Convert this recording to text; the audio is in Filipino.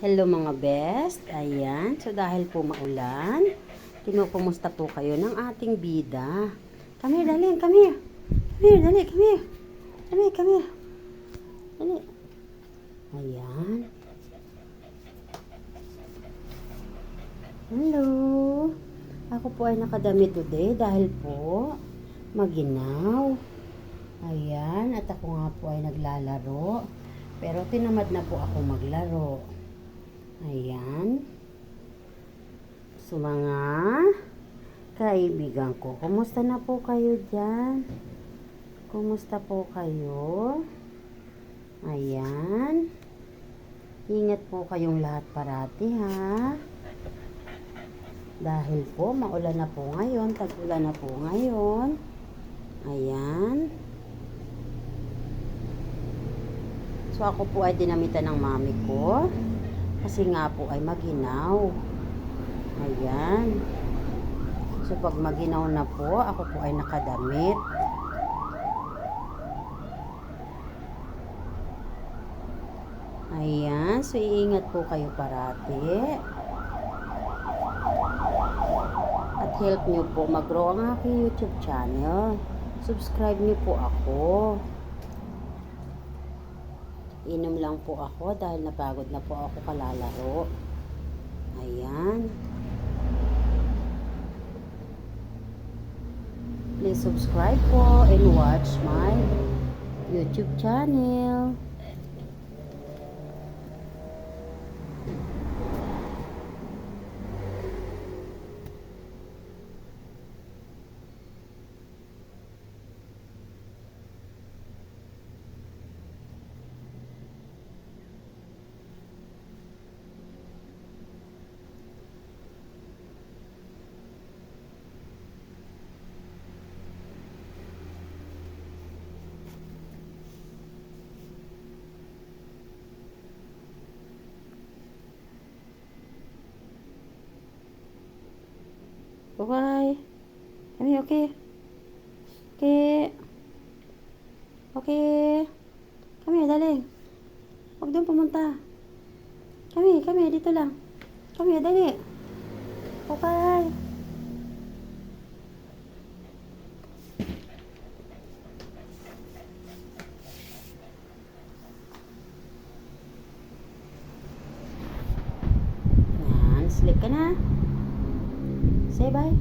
Hello mga best. Ayan. So dahil po maulan, kinukumusta po kayo ng ating bida. Come here, dali. Come here. Come here, dali. Come here. Come here, come here. Dali. Ayan. Hello. Ako po ay nakadamit today dahil po maginaw. Ayan. At ako nga po ay naglalaro. Pero tinamad na po ako maglaro. Ayan. So mga kaibigan ko, kumusta na po kayo dyan? Kumusta po kayo? Ayan. Ingat po kayong lahat parati ha. Dahil po maulan na po ngayon, tag-ulan na po ngayon. Ayan. So ako po ay dinamitan ng mami ko. Kasi nga po ay maginaw. Ayan. So pag maginaw na po, ako po ay nakadamit. Ayan. So iingat po kayo parati. At help nyo po mag-grow ang aking YouTube channel. Subscribe nyo po ako. Inom lang po ako dahil napagod na po ako kalalaro. Ayan. Please subscribe po and watch my YouTube channel. Bye-bye. Kami okay? Okay. Okay. Kami, dali. Huwag doon pumunta. Kami, dito lang. Kami, dali. Bye-bye. Yan, sleep ka na. Say bye.